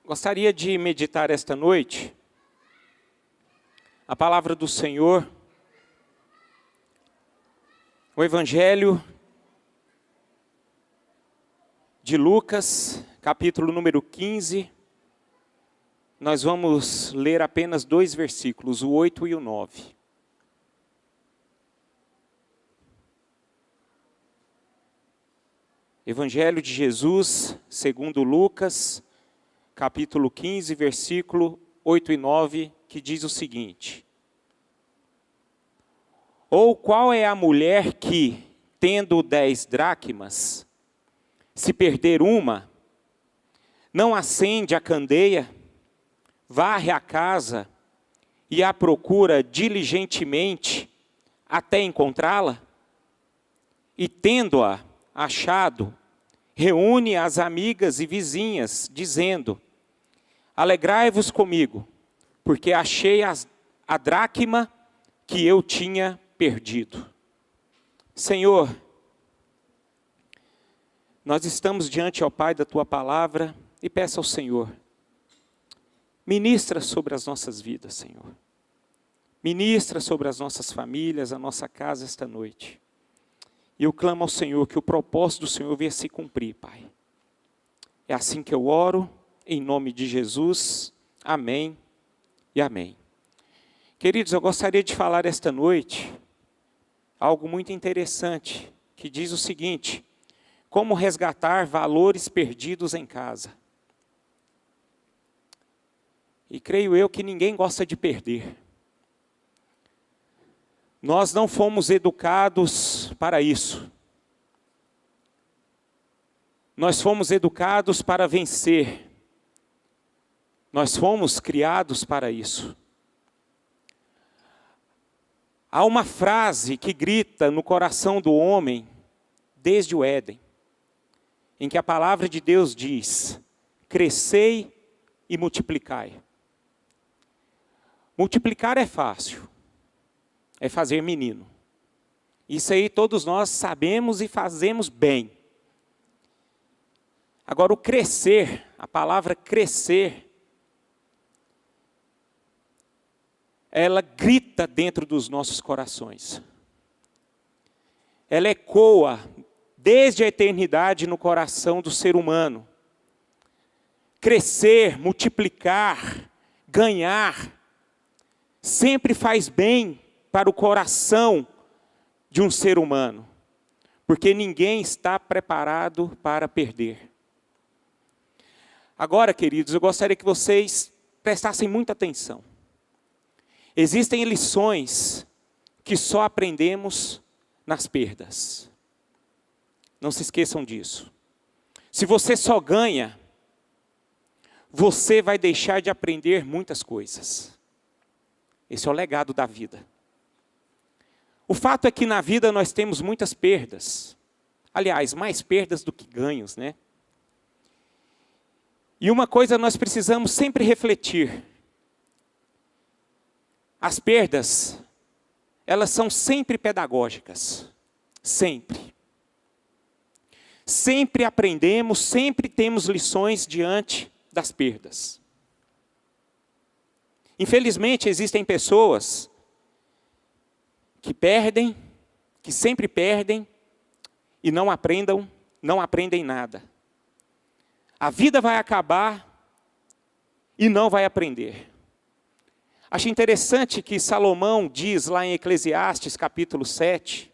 Gostaria de meditar esta noite a palavra do Senhor, o Evangelho de Lucas, capítulo número 15. Nós vamos ler apenas 2 versículos, o 8 e o 9. Evangelho de Jesus, segundo Lucas, capítulo 15, versículo 8 e 9, que diz o seguinte: Ou qual é a mulher que, tendo 10 dracmas, se perder uma, não acende a candeia, varre a casa e a procura diligentemente até encontrá-la? E tendo-a achado, reúne as amigas e vizinhas, dizendo: Alegrai-vos comigo, porque achei a dracma que eu tinha perdido. Senhor, nós estamos diante, ó Pai, da Tua palavra, e peço ao Senhor, ministra sobre as nossas vidas, Senhor. Ministra sobre as nossas famílias, a nossa casa esta noite. E eu clamo ao Senhor que o propósito do Senhor venha se cumprir, Pai. É assim que eu oro, em nome de Jesus. Amém e amém. Queridos, eu gostaria de falar esta noite algo muito interessante, que diz o seguinte: como resgatar valores perdidos em casa. E creio eu que ninguém gosta de perder. Nós não fomos educados para isso. Nós fomos educados para vencer. Nós fomos criados para isso. Há uma frase que grita no coração do homem desde o Éden, em que a palavra de Deus diz: crescei e multiplicai. Multiplicar é fácil. É fazer menino. Isso aí todos nós sabemos e fazemos bem. Agora o crescer, a palavra crescer, ela grita dentro dos nossos corações. Ela ecoa desde a eternidade no coração do ser humano. Crescer, multiplicar, ganhar, sempre faz bem para o coração de um ser humano, porque ninguém está preparado para perder. Agora, queridos, eu gostaria que vocês prestassem muita atenção. Existem lições que só aprendemos nas perdas. Não se esqueçam disso. Se você só ganha, você vai deixar de aprender muitas coisas. Esse é o legado da vida. O fato é que na vida nós temos muitas perdas. Aliás, mais perdas do que ganhos, né? E uma coisa nós precisamos sempre refletir. As perdas, elas são sempre pedagógicas. Sempre. Sempre aprendemos, sempre temos lições diante das perdas. Infelizmente, existem pessoas que perdem, que sempre perdem e não aprendem nada. A vida vai acabar e não vai aprender. Acho interessante que Salomão diz lá em Eclesiastes capítulo 7,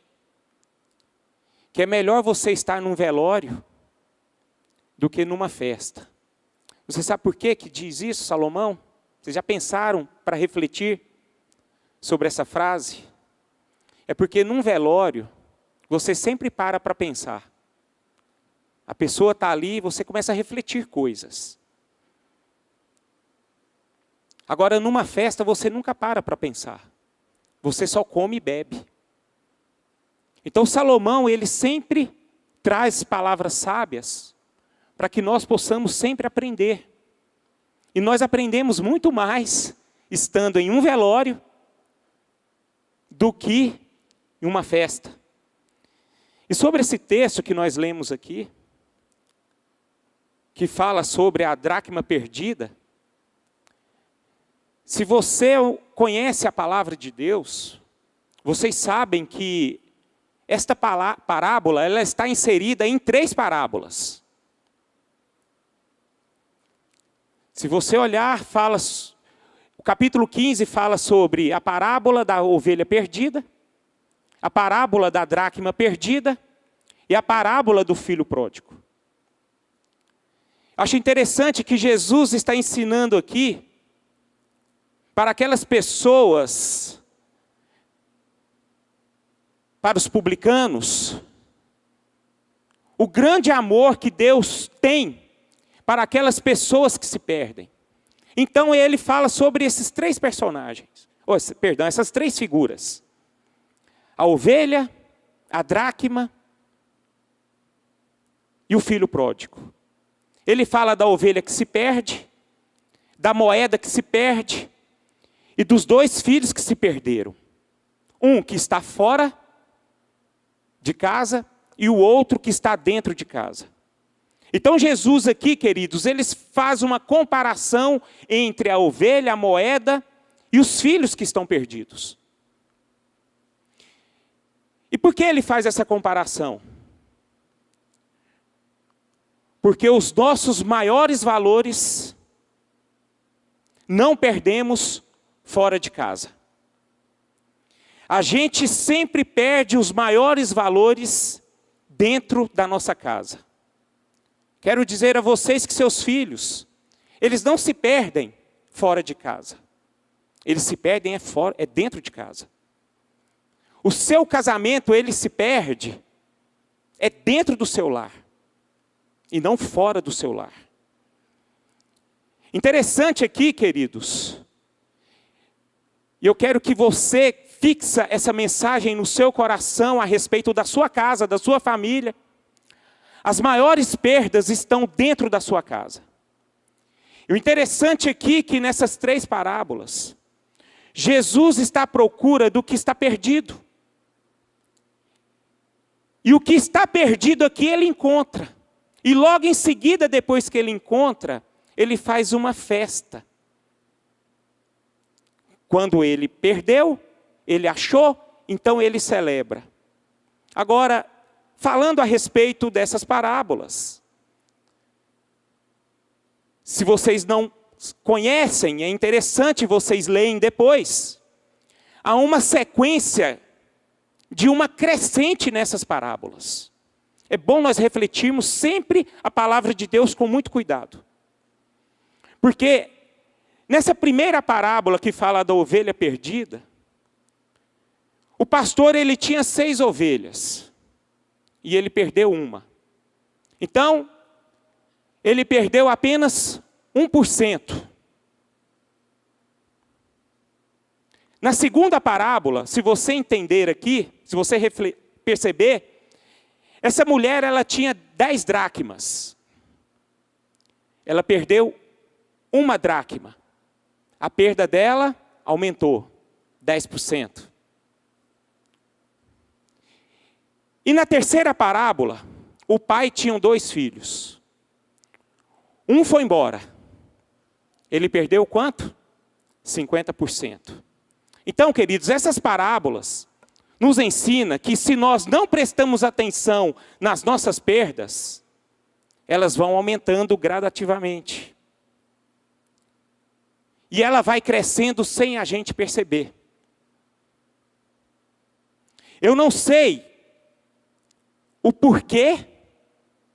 que é melhor você estar num velório do que numa festa. Você sabe por que diz isso, Salomão? Vocês já pensaram para refletir sobre essa frase? É porque num velório, você sempre para pensar. A pessoa está ali e você começa a refletir coisas. Agora, numa festa, você nunca para pensar. Você só come e bebe. Então, Salomão, ele sempre traz palavras sábias para que nós possamos sempre aprender. E nós aprendemos muito mais estando em um velório do que em uma festa. E sobre esse texto que nós lemos aqui, que fala sobre a dracma perdida. Se você conhece a palavra de Deus, vocês sabem que esta parábola ela está inserida em 3 parábolas. Se você olhar, o capítulo 15 fala sobre a parábola da ovelha perdida, a parábola da dracma perdida e a parábola do filho pródigo. Acho interessante que Jesus está ensinando aqui para aquelas pessoas, para os publicanos, o grande amor que Deus tem para aquelas pessoas que se perdem. Então ele fala sobre esses 3 personagens, essas 3 figuras. A ovelha, a dracma e o filho pródigo. Ele fala da ovelha que se perde, da moeda que se perde e dos 2 filhos que se perderam. Um que está fora de casa e o outro que está dentro de casa. Então Jesus aqui, queridos, ele faz uma comparação entre a ovelha, a moeda e os filhos que estão perdidos. E por que ele faz essa comparação? Porque os nossos maiores valores não perdemos fora de casa. A gente sempre perde os maiores valores dentro da nossa casa. Quero dizer a vocês que seus filhos, eles não se perdem fora de casa. Eles se perdem dentro de casa. O seu casamento, ele se perde dentro do seu lar. E não fora do seu lar. Interessante aqui, queridos. E eu quero que você fixa essa mensagem no seu coração a respeito da sua casa, da sua família. As maiores perdas estão dentro da sua casa. E o interessante aqui é que nessas 3 parábolas, Jesus está à procura do que está perdido. E o que está perdido aqui ele encontra. E logo em seguida, depois que ele encontra, ele faz uma festa. Quando ele perdeu, ele achou, então ele celebra. Agora, falando a respeito dessas parábolas. Se vocês não conhecem, é interessante vocês leem depois. Há uma sequência de uma crescente nessas parábolas. É bom nós refletirmos sempre a palavra de Deus com muito cuidado. Porque nessa primeira parábola que fala da ovelha perdida, o pastor ele tinha 6 ovelhas. E ele perdeu uma. Então, ele perdeu apenas 1%. Na segunda parábola, se você entender aqui, se você perceber, essa mulher ela tinha 10 dracmas. Ela perdeu 1 dracma. A perda dela aumentou 10%. E na terceira parábola, o pai tinha 2 filhos. Um foi embora. Ele perdeu quanto? 50%. Então, queridos, essas parábolas nos ensinam que se nós não prestamos atenção nas nossas perdas, elas vão aumentando gradativamente. E ela vai crescendo sem a gente perceber. Eu não sei o porquê,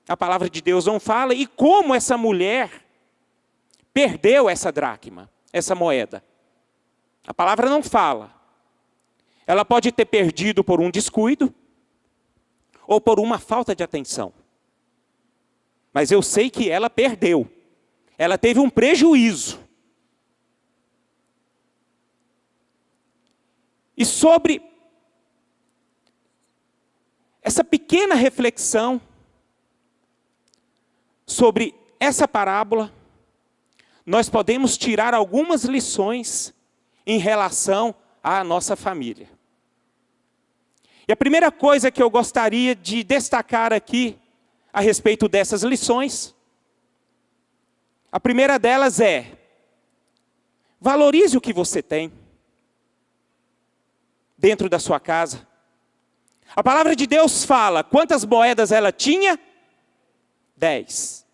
a palavra de Deus não fala, e como essa mulher perdeu essa dracma, essa moeda. A palavra não fala. Ela pode ter perdido por um descuido, ou por uma falta de atenção. Mas eu sei que ela perdeu. Ela teve um prejuízo. E sobre essa pequena reflexão sobre essa parábola, nós podemos tirar algumas lições em relação à nossa família. E a primeira coisa que eu gostaria de destacar aqui, a respeito dessas lições, A primeira delas é: valorize o que você tem dentro da sua casa. A palavra de Deus fala, quantas moedas ela tinha? 10.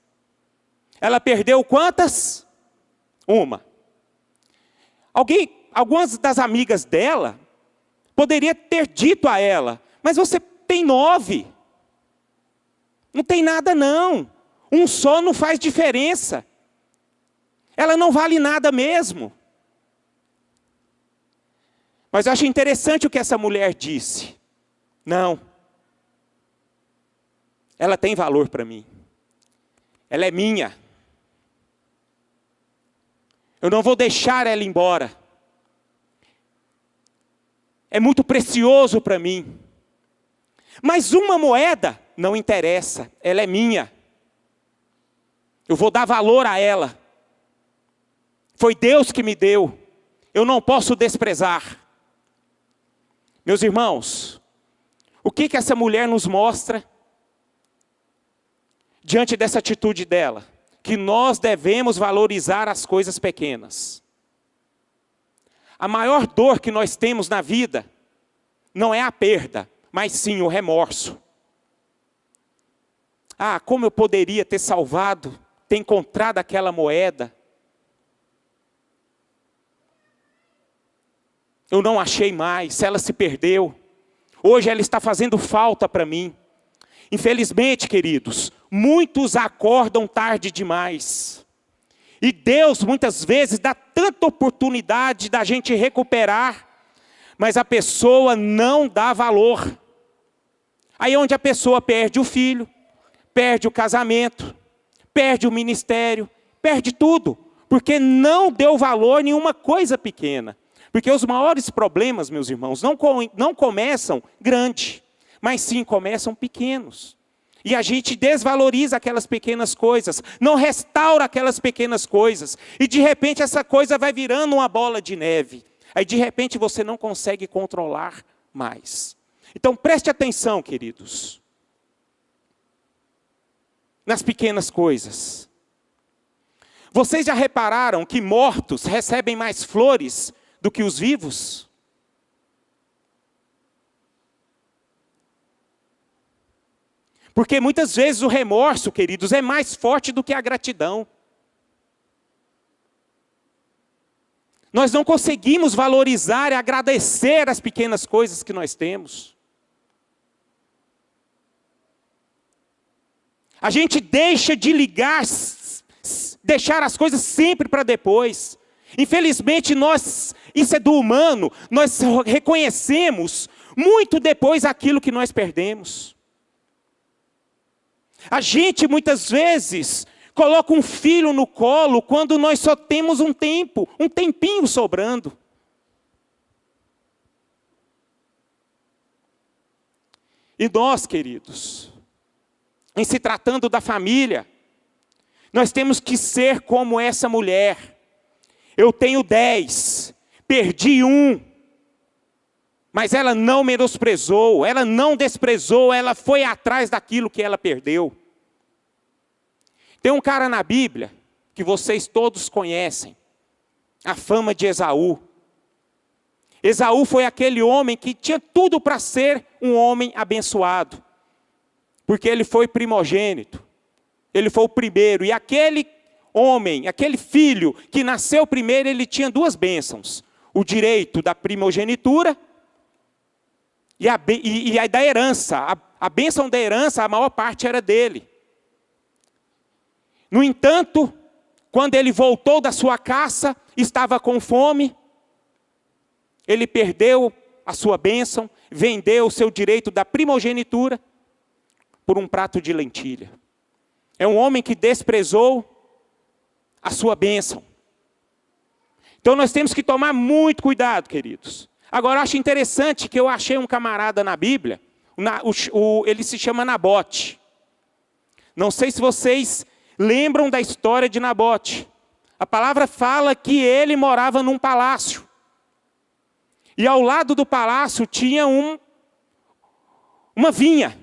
Ela perdeu quantas? 1. Algumas das amigas dela poderia ter dito a ela: mas você tem 9. Não tem nada não. Um só não faz diferença. Ela não vale nada mesmo. Mas eu acho interessante o que essa mulher disse. Não. Ela tem valor para mim. Ela é minha. Eu não vou deixar ela embora. É muito precioso para mim. Mas uma moeda não interessa. Ela é minha. Eu vou dar valor a ela. Foi Deus que me deu. Eu não posso desprezar. Meus irmãos, o que essa mulher nos mostra diante dessa atitude dela? Que nós devemos valorizar as coisas pequenas. A maior dor que nós temos na vida não é a perda, mas sim o remorso. Ah, como eu poderia ter salvado, ter encontrado aquela moeda. Eu não achei mais, ela se perdeu. Hoje ela está fazendo falta para mim. Infelizmente, queridos, muitos acordam tarde demais. E Deus muitas vezes dá tanta oportunidade da gente recuperar, mas a pessoa não dá valor. Aí é onde a pessoa perde o filho, perde o casamento, perde o ministério, perde tudo, porque não deu valor em nenhuma coisa pequena. Porque os maiores problemas, meus irmãos, não começam grande, mas sim começam pequenos. E a gente desvaloriza aquelas pequenas coisas, não restaura aquelas pequenas coisas. E de repente essa coisa vai virando uma bola de neve. Aí de repente você não consegue controlar mais. Então preste atenção, queridos, nas pequenas coisas. Vocês já repararam que mortos recebem mais flores do que os vivos? Porque muitas vezes o remorso, queridos, é mais forte do que a gratidão. Nós não conseguimos valorizar e agradecer as pequenas coisas que nós temos. A gente deixa de ligar, deixar as coisas sempre para depois. Infelizmente, isso é do humano, nós reconhecemos muito depois aquilo que nós perdemos. A gente muitas vezes coloca um filho no colo quando nós só temos um tempinho sobrando. E nós, queridos, em se tratando da família, nós temos que ser como essa mulher. Eu tenho 10, perdi 1, mas ela não menosprezou, ela não desprezou, ela foi atrás daquilo que ela perdeu. Tem um cara na Bíblia, que vocês todos conhecem, a fama de Esaú. Esaú foi aquele homem que tinha tudo para ser um homem abençoado, porque ele foi primogênito, ele foi o primeiro, e aquele homem, aquele filho que nasceu primeiro, ele tinha 2 bênçãos. O direito da primogenitura e a da herança. A bênção da herança, a maior parte era dele. No entanto, quando ele voltou da sua caça, estava com fome, ele perdeu a sua bênção, vendeu o seu direito da primogenitura por um prato de lentilha. É um homem que desprezou a sua bênção. Então nós temos que tomar muito cuidado, queridos. Agora eu acho interessante que eu achei um camarada na Bíblia, ele se chama Nabote. Não sei se vocês lembram da história de Nabote. A palavra fala que ele morava num palácio. E ao lado do palácio tinha uma vinha.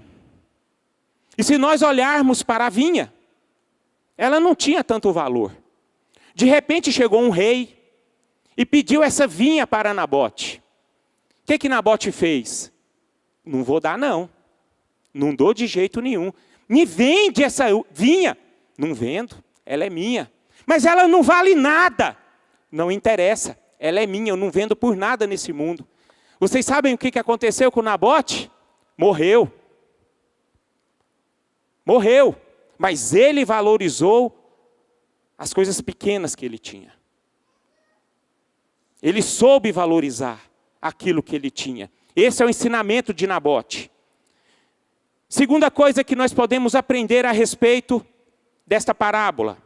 E se nós olharmos para a vinha, ela não tinha tanto valor. De repente chegou um rei e pediu essa vinha para Nabote. O que Nabote fez? Não vou dar não. Não dou de jeito nenhum. Me vende essa vinha. Não vendo, ela é minha. Mas ela não vale nada. Não interessa, ela é minha, eu não vendo por nada nesse mundo. Vocês sabem o que aconteceu com Nabote? Morreu. Morreu. Mas ele valorizou as coisas pequenas que ele tinha. Ele soube valorizar aquilo que ele tinha. Esse é o ensinamento de Nabote. Segunda coisa que nós podemos aprender a respeito desta parábola.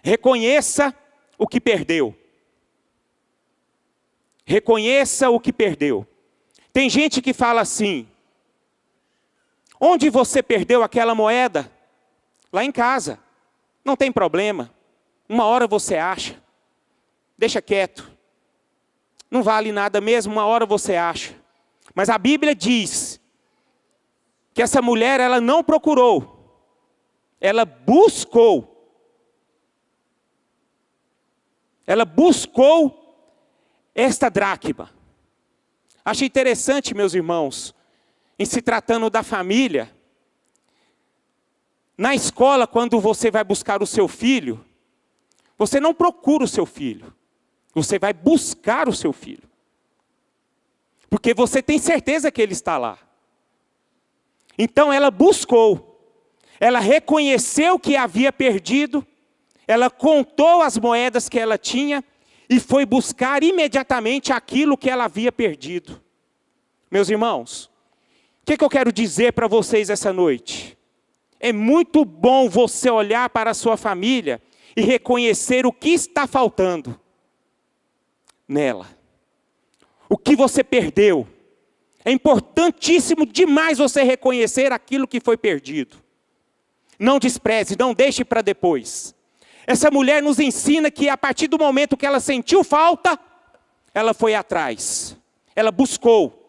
Reconheça o que perdeu. Reconheça o que perdeu. Tem gente que fala assim: onde você perdeu aquela moeda? Lá em casa. Não tem problema. Uma hora você acha. Deixa quieto. Não vale nada mesmo, uma hora você acha. Mas a Bíblia diz que essa mulher, ela não procurou. Ela buscou. Ela buscou esta dracma. Acho interessante, meus irmãos, em se tratando da família, na escola, quando você vai buscar o seu filho, você não procura o seu filho. Você vai buscar o seu filho. Porque você tem certeza que ele está lá. Então ela buscou. Ela reconheceu que havia perdido. Ela contou as moedas que ela tinha e foi buscar imediatamente aquilo que ela havia perdido. Meus irmãos, o que eu quero dizer para vocês essa noite? É muito bom você olhar para a sua família e reconhecer o que está faltando nela. O que você perdeu. É importantíssimo demais você reconhecer aquilo que foi perdido. Não despreze, não deixe para depois. Essa mulher nos ensina que a partir do momento que ela sentiu falta, ela foi atrás. Ela buscou.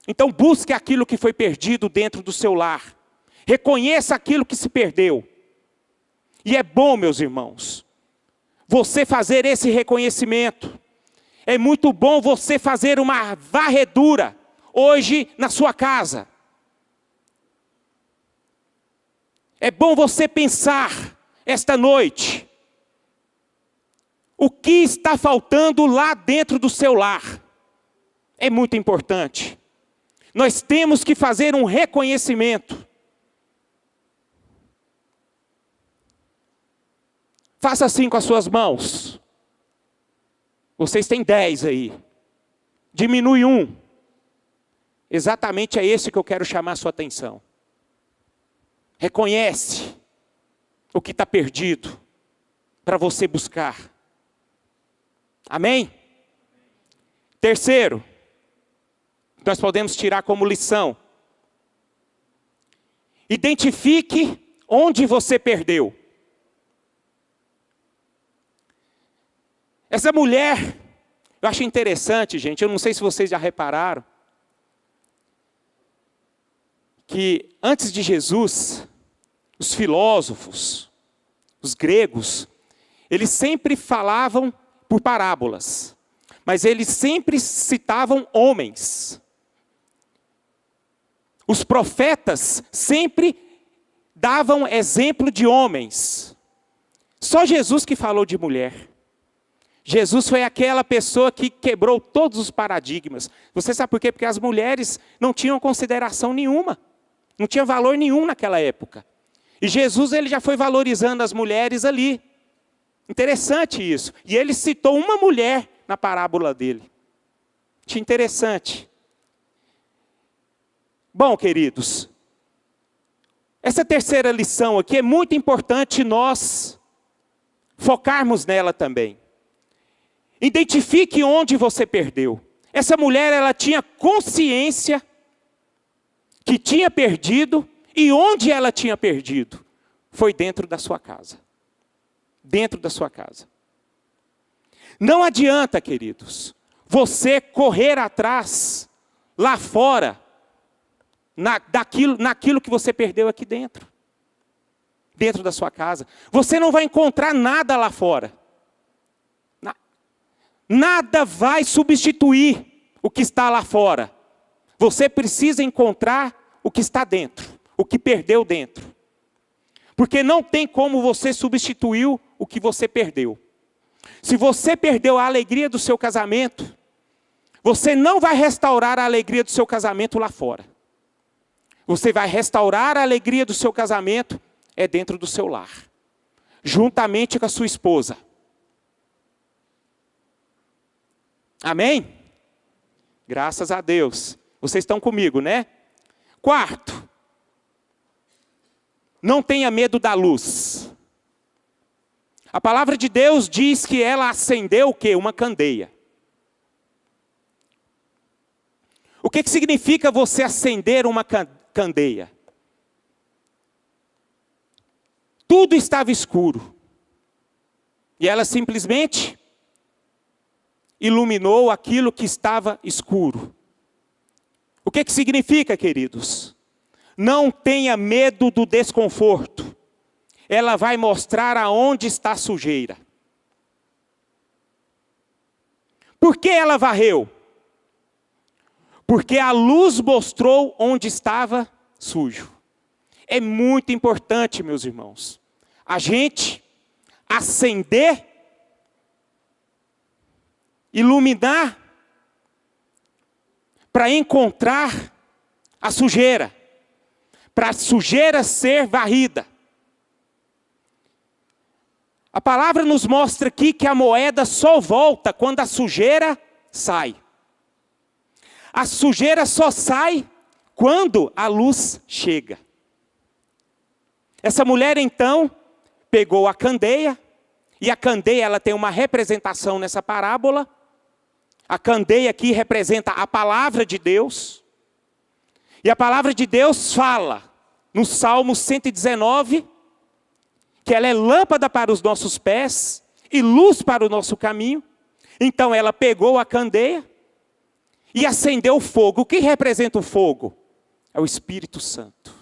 Então busque aquilo que foi perdido dentro do seu lar. Reconheça aquilo que se perdeu. E é bom, meus irmãos, você fazer esse reconhecimento. É muito bom você fazer uma varredura hoje na sua casa. É bom você pensar esta noite o que está faltando lá dentro do seu lar. É muito importante. Nós temos que fazer um reconhecimento. Faça assim com as suas mãos. Vocês têm 10 aí. Diminui 1. Exatamente é esse que eu quero chamar a sua atenção. Reconhece o que está perdido para você buscar. Amém? Terceiro, nós podemos tirar como lição. Identifique onde você perdeu. Essa mulher, eu acho interessante, gente, eu não sei se vocês já repararam, que antes de Jesus, os filósofos, os gregos, eles sempre falavam por parábolas, mas eles sempre citavam homens. Os profetas sempre davam exemplo de homens. Só Jesus que falou de mulher. Jesus foi aquela pessoa que quebrou todos os paradigmas. Você sabe por quê? Porque as mulheres não tinham consideração nenhuma. Não tinha valor nenhum naquela época. E Jesus, ele já foi valorizando as mulheres ali. Interessante isso. E ele citou uma mulher na parábola dele. Interessante. Bom, queridos, essa terceira lição aqui é muito importante nós focarmos nela também. Identifique onde você perdeu. Essa mulher, ela tinha consciência que tinha perdido, e onde ela tinha perdido? Foi dentro da sua casa. Dentro da sua casa. Não adianta, queridos, você correr atrás, lá fora, naquilo que você perdeu aqui dentro. dentro da sua casa. Você não vai encontrar nada lá fora. Nada vai substituir o que está lá fora. Você precisa encontrar o que está dentro, o que perdeu dentro. Porque não tem como você substituir o que você perdeu. Se você perdeu a alegria do seu casamento, você não vai restaurar a alegria do seu casamento lá fora. Você vai restaurar a alegria do seu casamento dentro do seu lar, juntamente com a sua esposa. Amém? Graças a Deus. Vocês estão comigo, né? Quarto, não tenha medo da luz. A palavra de Deus diz que ela acendeu o quê? Uma candeia. O que significa você acender uma candeia? Tudo estava escuro. E ela simplesmente iluminou aquilo que estava escuro. O que significa, queridos? Não tenha medo do desconforto. Ela vai mostrar aonde está a sujeira. Por que ela varreu? Porque a luz mostrou onde estava sujo. É muito importante, meus irmãos, a gente acender, iluminar, para encontrar a sujeira, para a sujeira ser varrida. A palavra nos mostra aqui que a moeda só volta quando a sujeira sai. A sujeira só sai quando a luz chega. Essa mulher então pegou a candeia, e a candeia ela tem uma representação nessa parábola. A candeia aqui representa a palavra de Deus. E a palavra de Deus fala no Salmo 119, que ela é lâmpada para os nossos pés e luz para o nosso caminho. Então ela pegou a candeia e acendeu o fogo. O que representa o fogo? É o Espírito Santo.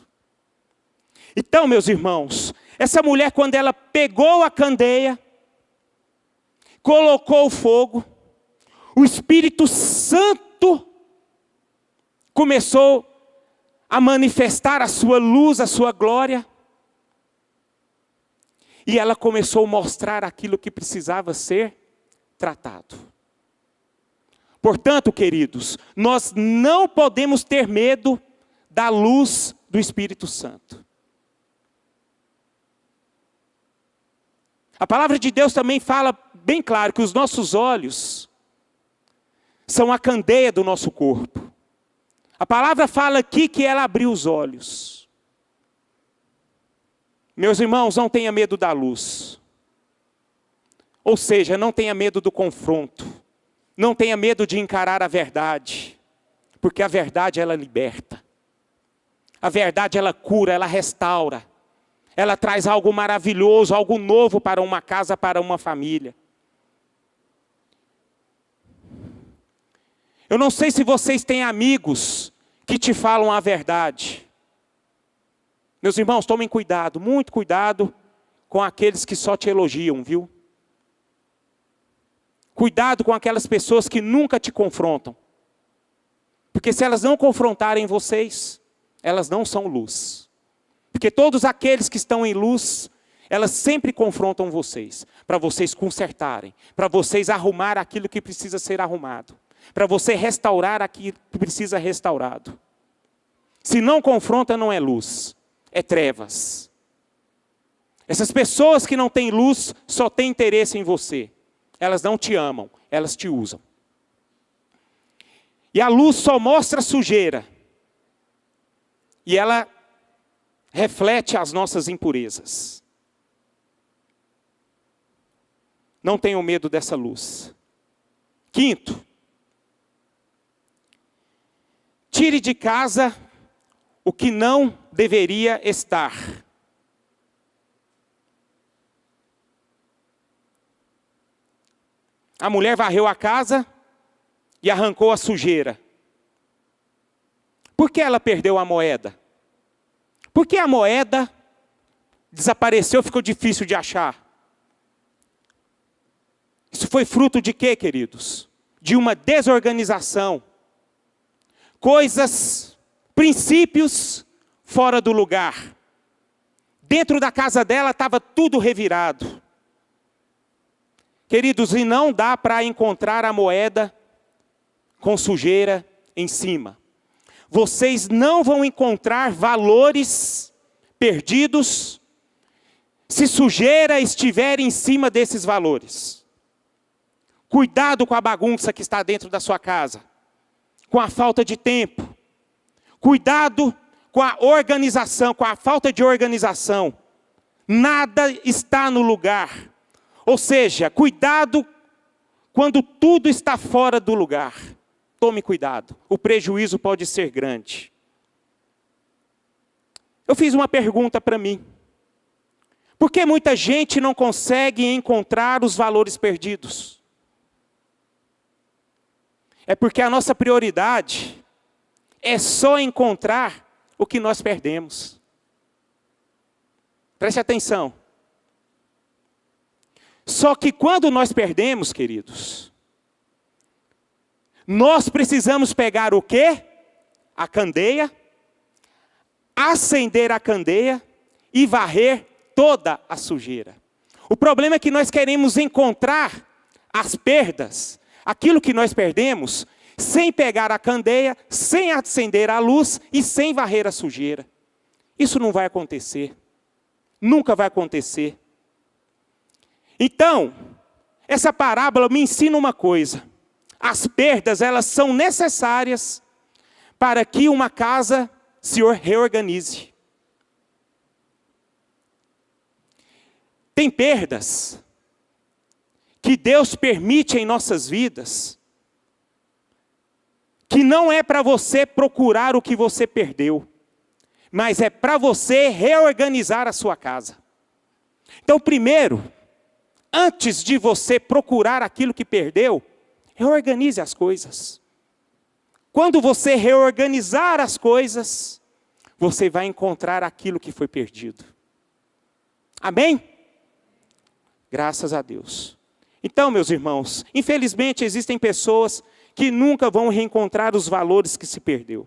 Então, meus irmãos, essa mulher, quando ela pegou a candeia, colocou o fogo, o Espírito Santo começou a manifestar a sua luz, a sua glória. E ela começou a mostrar aquilo que precisava ser tratado. Portanto, queridos, nós não podemos ter medo da luz do Espírito Santo. A palavra de Deus também fala bem claro que os nossos olhos são a candeia do nosso corpo. A palavra fala aqui que ela abriu os olhos. Meus irmãos, não tenha medo da luz. Ou seja, não tenha medo do confronto. Não tenha medo de encarar a verdade. Porque a verdade ela liberta. A verdade ela cura, ela restaura. Ela traz algo maravilhoso, algo novo para uma casa, para uma família. Eu não sei se vocês têm amigos que te falam a verdade. Meus irmãos, tomem cuidado, muito cuidado com aqueles que só te elogiam, viu? Cuidado com aquelas pessoas que nunca te confrontam. Porque se elas não confrontarem vocês, elas não são luz. Porque todos aqueles que estão em luz, elas sempre confrontam vocês, para vocês consertarem, para vocês arrumar aquilo que precisa ser arrumado, para você restaurar aquilo que precisa restaurado. Se não confronta, não é luz, é trevas. Essas pessoas que não têm luz, só têm interesse em você. Elas não te amam, elas te usam. E a luz só mostra a sujeira. E ela reflete as nossas impurezas. Não tenham medo dessa luz. Quinto, tire de casa o que não deveria estar. A mulher varreu a casa e arrancou a sujeira. Por que ela perdeu a moeda? Porque a moeda desapareceu, ficou difícil de achar. Isso foi fruto de quê, queridos? De uma desorganização. Coisas, princípios fora do lugar. Dentro da casa dela estava tudo revirado. Queridos, e não dá para encontrar a moeda com sujeira em cima. Vocês não vão encontrar valores perdidos se sujeira estiver em cima desses valores. Cuidado com a bagunça que está dentro da sua casa, com a falta de tempo. Cuidado com a organização, com a falta de organização. Nada está no lugar. Ou seja, cuidado quando tudo está fora do lugar. Tome cuidado, o prejuízo pode ser grande. Eu fiz uma pergunta para mim. Por que muita gente não consegue encontrar os valores perdidos? É porque a nossa prioridade é só encontrar o que nós perdemos. Preste atenção. Só que quando nós perdemos, queridos, nós precisamos pegar o quê? A candeia, acender a candeia e varrer toda a sujeira. O problema é que nós queremos encontrar as perdas, aquilo que nós perdemos, sem pegar a candeia, sem acender a luz e sem varrer a sujeira. Isso não vai acontecer. Nunca vai acontecer. Então, essa parábola me ensina uma coisa. As perdas, elas são necessárias para que uma casa se reorganize. Tem perdas que Deus permite em nossas vidas, que não é para você procurar o que você perdeu, mas é para você reorganizar a sua casa. Então, primeiro, antes de você procurar aquilo que perdeu, reorganize as coisas. Quando você reorganizar as coisas, você vai encontrar aquilo que foi perdido. Amém? Graças a Deus. Então, meus irmãos, infelizmente existem pessoas que nunca vão reencontrar os valores que se perdeu.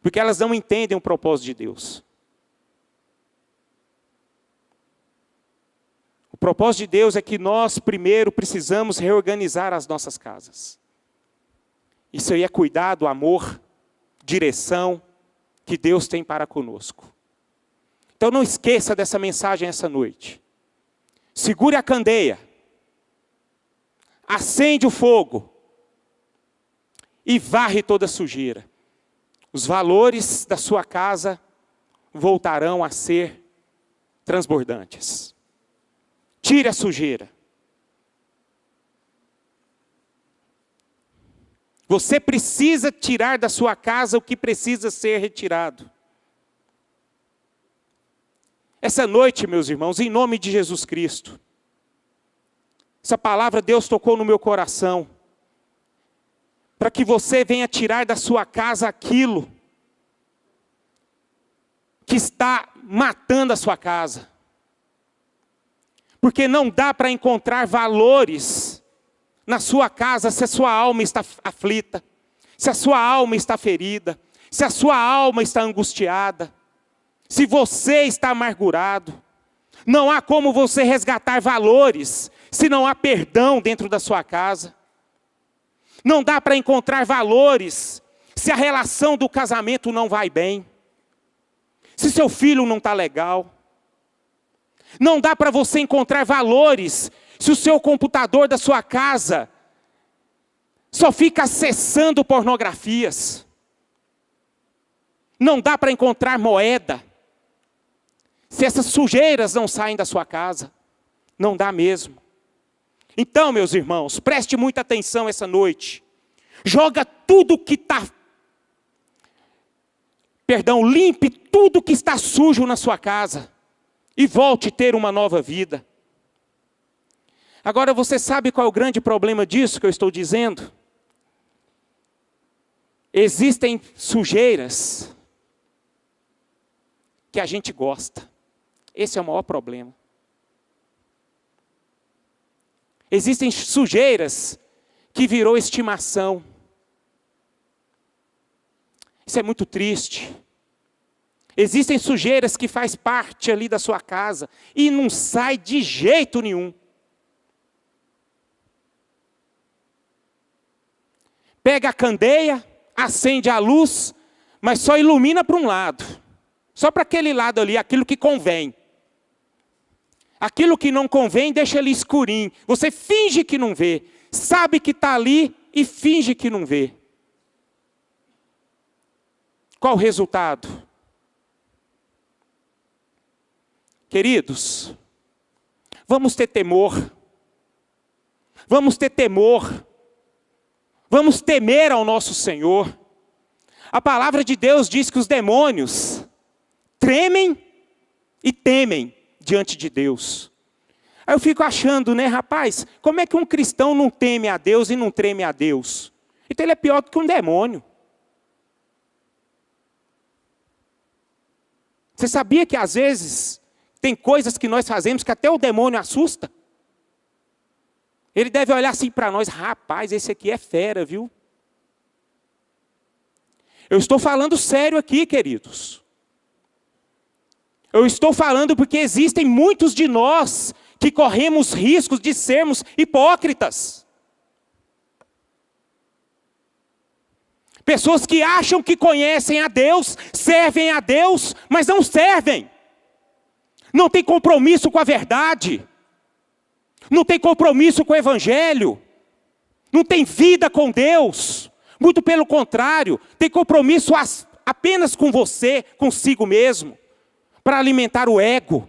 Porque elas não entendem o propósito de Deus. O propósito de Deus é que nós primeiro precisamos reorganizar as nossas casas. Isso aí é cuidado, amor, direção que Deus tem para conosco. Então não esqueça dessa mensagem essa noite. Segure a candeia. Acende o fogo. E varre toda a sujeira. Os valores da sua casa voltarão a ser transbordantes. Tire a sujeira. Você precisa tirar da sua casa o que precisa ser retirado. Essa noite, meus irmãos, em nome de Jesus Cristo, essa palavra Deus tocou no meu coração, para que você venha tirar da sua casa aquilo que está matando a sua casa. Porque não dá para encontrar valores na sua casa se a sua alma está aflita, se a sua alma está ferida, se a sua alma está angustiada, se você está amargurado. Não há como você resgatar valores se não há perdão dentro da sua casa. Não dá para encontrar valores se a relação do casamento não vai bem, se seu filho não está legal. Não dá para você encontrar valores se o seu computador da sua casa só fica acessando pornografias. Não dá para encontrar moeda se essas sujeiras não saem da sua casa. Não dá mesmo. Então, meus irmãos, preste muita atenção essa noite. Joga tudo que está... limpe tudo que está sujo na sua casa. E volte a ter uma nova vida. Agora, você sabe qual é o grande problema disso que eu estou dizendo? Existem sujeiras que a gente gosta. Esse é o maior problema. Existem sujeiras que virou estimação. Isso é muito triste. Existem sujeiras que faz parte ali da sua casa e não sai de jeito nenhum. Pega a candeia, acende a luz, mas só ilumina para um lado. Só para aquele lado ali, aquilo que convém. Aquilo que não convém, deixa ele escurinho. Você finge que não vê. Sabe que está ali e finge que não vê. Qual o resultado? Queridos, vamos ter temor. Vamos ter temor. Vamos temer ao nosso Senhor. A palavra de Deus diz que os demônios tremem e temem diante de Deus. Aí eu fico achando, né, rapaz, como é que um cristão não teme a Deus e não treme a Deus? Então ele é pior do que um demônio. Você sabia que às vezes tem coisas que nós fazemos que até o demônio assusta? Ele deve olhar assim para nós, rapaz, esse aqui é fera, viu? Eu estou falando sério aqui, queridos. Eu estou falando porque existem muitos de nós que corremos riscos de sermos hipócritas. Pessoas que acham que conhecem a Deus, servem a Deus, mas não servem. Não tem compromisso com a verdade. Não tem compromisso com o Evangelho. Não tem vida com Deus. Muito pelo contrário, tem compromisso apenas com você, consigo mesmo, para alimentar o ego.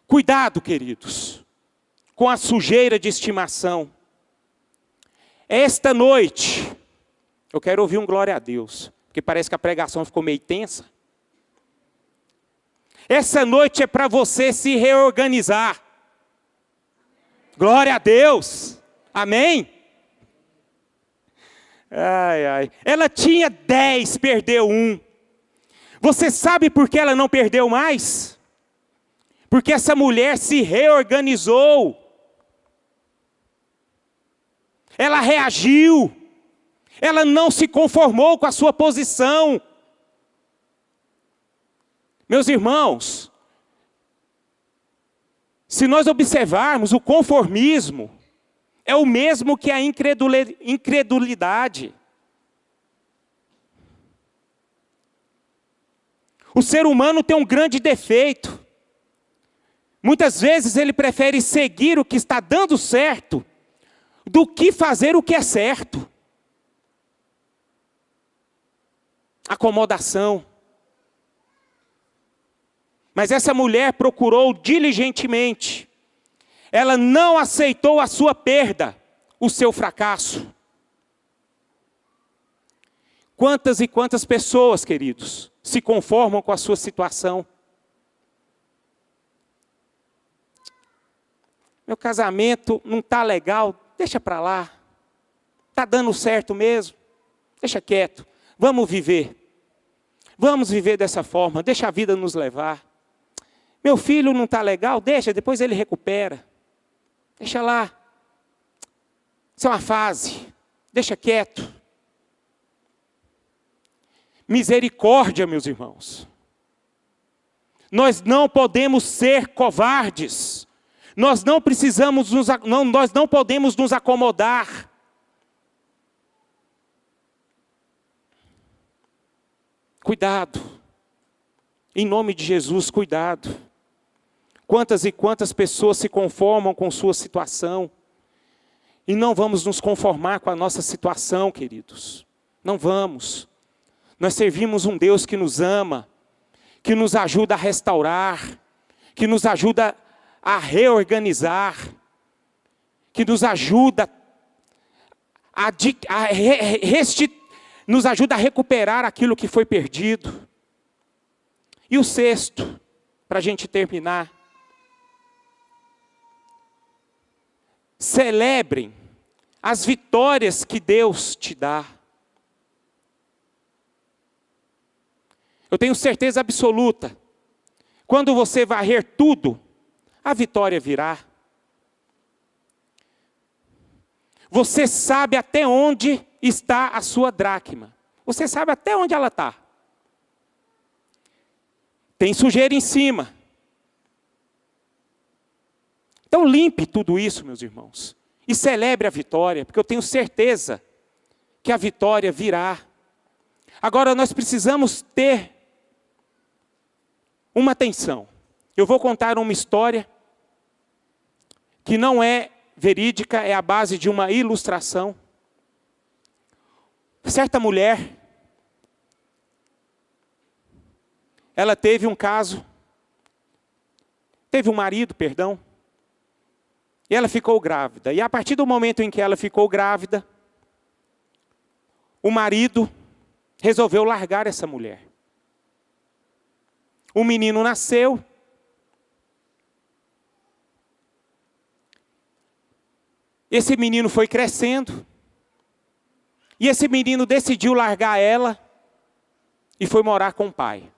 Cuidado, queridos, com a sujeira de estimação. Esta noite, eu quero ouvir um glória a Deus, porque parece que a pregação ficou meio tensa. Essa noite é para você se reorganizar. Glória a Deus. Amém? Ai, ai. Ela tinha 10, perdeu 1. Você sabe por que ela não perdeu mais? Porque essa mulher se reorganizou. Ela reagiu. Ela não se conformou com a sua posição. Meus irmãos, se nós observarmos, o conformismo é o mesmo que a incredulidade. O ser humano tem um grande defeito. Muitas vezes ele prefere seguir o que está dando certo do que fazer o que é certo. Acomodação. Mas essa mulher procurou diligentemente. Ela não aceitou a sua perda, o seu fracasso. Quantas e quantas pessoas, queridos, se conformam com a sua situação? Meu casamento não está legal, deixa para lá. Está dando certo mesmo, deixa quieto. Vamos viver. Vamos viver dessa forma, deixa a vida nos levar. Meu filho não está legal, deixa, depois ele recupera. Deixa lá. Isso é uma fase, deixa quieto. Misericórdia, meus irmãos. Nós não podemos ser covardes. Nós não podemos nos acomodar. Cuidado. Em nome de Jesus, cuidado. Quantas e quantas pessoas se conformam com sua situação. E não vamos nos conformar com a nossa situação, queridos. Não vamos. Nós servimos um Deus que nos ama, que nos ajuda a restaurar, que nos ajuda a reorganizar, que nos ajuda nos ajuda a recuperar aquilo que foi perdido. E o sexto, para a gente terminar. Celebrem as vitórias que Deus te dá. Eu tenho certeza absoluta. Quando você varrer tudo, a vitória virá. Você sabe até onde está a sua dracma. Você sabe até onde ela está. Tem sujeira em cima. Então limpe tudo isso, meus irmãos. E celebre a vitória, porque eu tenho certeza que a vitória virá. Agora nós precisamos ter uma atenção. Eu vou contar uma história que não é verídica, é a base de uma ilustração. Certa mulher, ela teve um marido, e ela ficou grávida. E a partir do momento em que ela ficou grávida, o marido resolveu largar essa mulher. O menino nasceu. Esse menino foi crescendo. E esse menino decidiu largar ela e foi morar com o pai.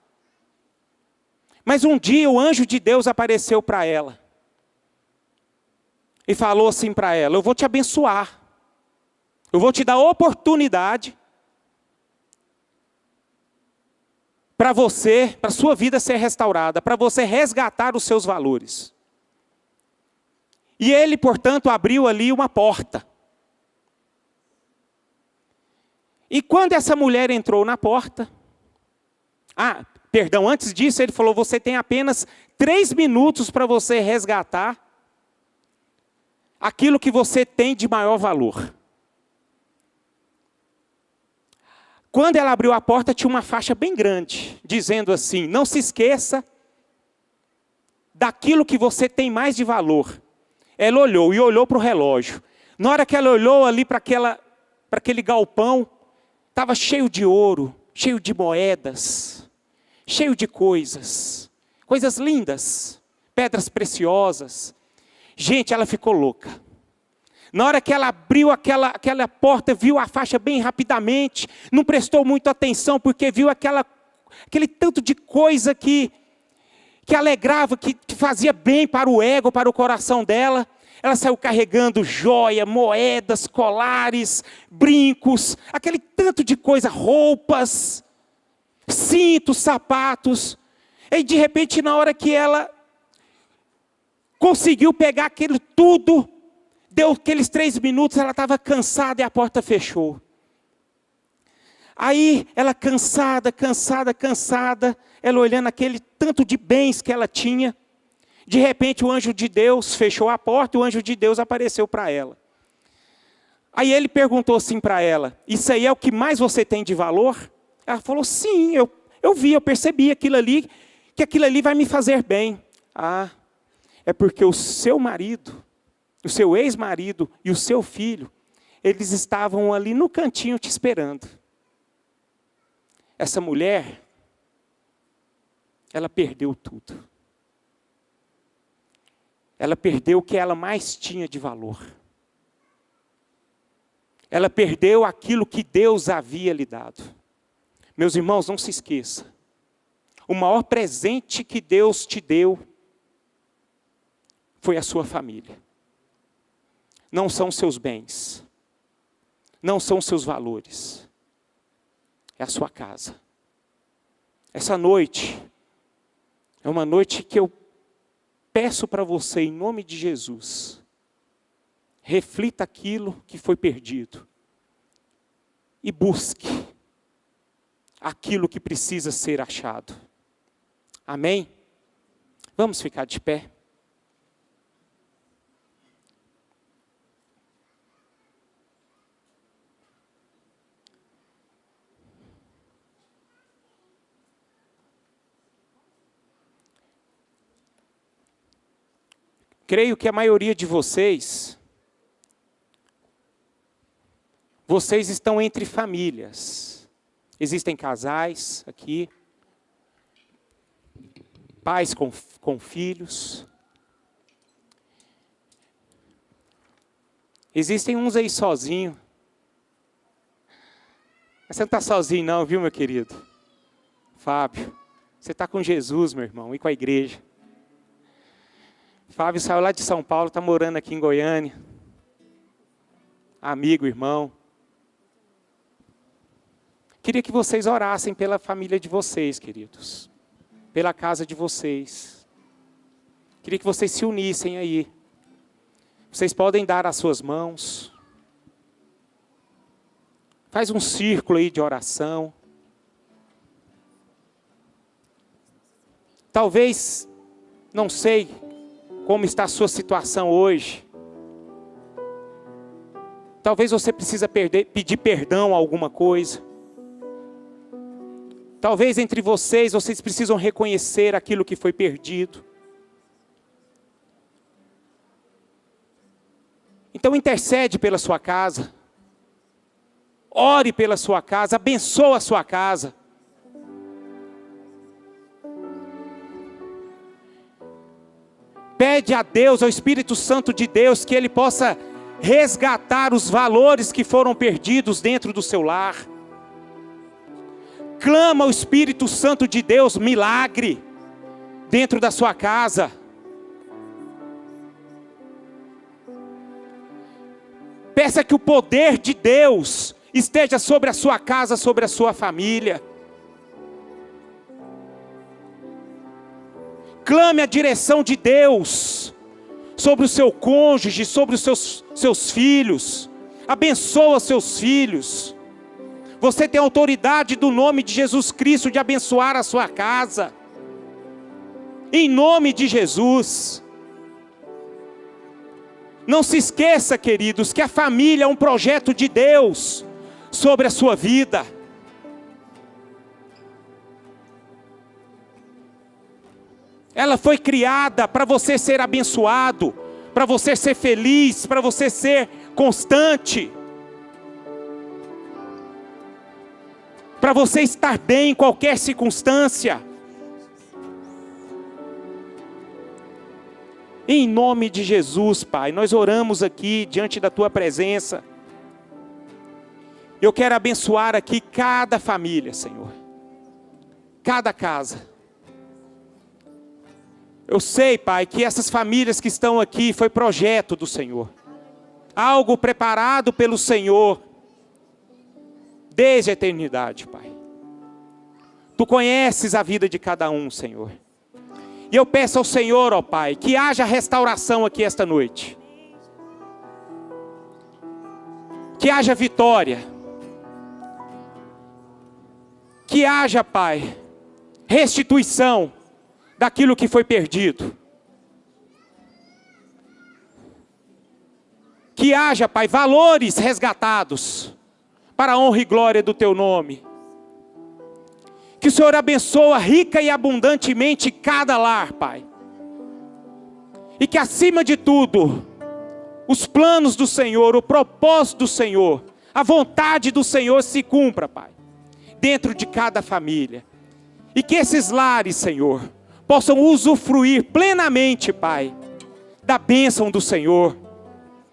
Mas um dia o anjo de Deus apareceu para ela. E falou assim para ela: eu vou te abençoar. Eu vou te dar oportunidade para você, para a sua vida ser restaurada, para você resgatar os seus valores. E ele, portanto, abriu ali uma porta. E quando essa mulher entrou na porta... antes disso ele falou: você tem apenas 3 minutos para você resgatar aquilo que você tem de maior valor. Quando ela abriu a porta, tinha uma faixa bem grande, dizendo assim: não se esqueça daquilo que você tem mais de valor. Ela olhou para o relógio. Na hora que ela olhou ali para aquele galpão, estava cheio de ouro, cheio de moedas, cheio de coisas lindas, pedras preciosas. Gente, ela ficou louca. Na hora que ela abriu aquela porta, viu a faixa bem rapidamente, não prestou muita atenção, porque viu aquele tanto de coisa que alegrava, que fazia bem para o ego, para o coração dela. Ela saiu carregando joia, moedas, colares, brincos, aquele tanto de coisa, roupas, cintos, sapatos. E de repente, na hora que ela conseguiu pegar aquilo tudo, deu aqueles 3 minutos, ela estava cansada e a porta fechou. Aí ela cansada, ela olhando aquele tanto de bens que ela tinha. De repente o anjo de Deus fechou a porta e o anjo de Deus apareceu para ela. Aí ele perguntou assim para ela: isso aí é o que mais você tem de valor? Ela falou: sim, eu percebi aquilo ali, que aquilo ali vai me fazer bem. É porque o seu marido, o seu ex-marido e o seu filho, eles estavam ali no cantinho te esperando. Essa mulher, ela perdeu tudo. Ela perdeu o que ela mais tinha de valor. Ela perdeu aquilo que Deus havia lhe dado. Meus irmãos, não se esqueça. O maior presente que Deus te deu foi a sua família. Não são seus bens. Não são seus valores. É a sua casa. Essa noite é uma noite que eu peço para você, em nome de Jesus, reflita aquilo que foi perdido e busque aquilo que precisa ser achado. Amém? Vamos ficar de pé. Creio que a maioria de vocês estão entre famílias. Existem casais aqui, pais com filhos. Existem uns aí sozinhos. Mas você não está sozinho não, viu, meu querido? Fábio, você está com Jesus, meu irmão, e com a igreja. Fábio saiu lá de São Paulo, está morando aqui em Goiânia. Amigo, irmão. Queria que vocês orassem pela família de vocês, queridos. Pela casa de vocês. Queria que vocês se unissem aí. Vocês podem dar as suas mãos. Faz um círculo aí de oração. Talvez, não sei como está a sua situação hoje. Talvez você precise pedir perdão a alguma coisa. Talvez entre vocês precisam reconhecer aquilo que foi perdido. Então intercede pela sua casa. Ore pela sua casa, abençoa a sua casa. Pede a Deus, ao Espírito Santo de Deus, que Ele possa resgatar os valores que foram perdidos dentro do seu lar. Clama ao Espírito Santo de Deus, milagre, dentro da sua casa. Peça que o poder de Deus esteja sobre a sua casa, sobre a sua família. Clame a direção de Deus sobre o seu cônjuge, sobre os seus filhos. Abençoa seus filhos. Você tem autoridade do nome de Jesus Cristo de abençoar a sua casa. Em nome de Jesus. Não se esqueça, queridos, que a família é um projeto de Deus sobre a sua vida. Ela foi criada para você ser abençoado, para você ser feliz, para você ser constante, para você estar bem em qualquer circunstância. Em nome de Jesus, Pai, nós oramos aqui diante da Tua presença. Eu quero abençoar aqui cada família, Senhor. Cada casa. Eu sei, Pai, que essas famílias que estão aqui foi projeto do Senhor. Algo preparado pelo Senhor desde a eternidade, Pai. Tu conheces a vida de cada um, Senhor. E eu peço ao Senhor, ó Pai, que haja restauração aqui esta noite. Que haja vitória. Que haja, Pai, restituição daquilo que foi perdido. Que haja, Pai, valores resgatados para a honra e glória do Teu nome. Que o Senhor abençoa rica e abundantemente cada lar, Pai. E que acima de tudo, os planos do Senhor, o propósito do Senhor, a vontade do Senhor se cumpra, Pai, dentro de cada família. E que esses lares, Senhor, possam usufruir plenamente, Pai, da bênção do Senhor,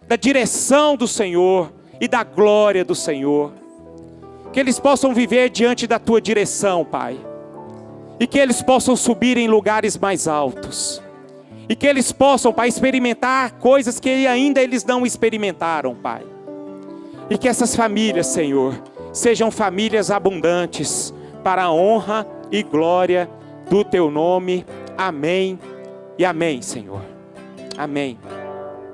da direção do Senhor e da glória do Senhor. Que eles possam viver diante da Tua direção, Pai. E que eles possam subir em lugares mais altos. E que eles possam, Pai, experimentar coisas que ainda eles não experimentaram, Pai. E que essas famílias, Senhor, sejam famílias abundantes para a honra e glória do Teu nome. Amém e amém, Senhor. Amém.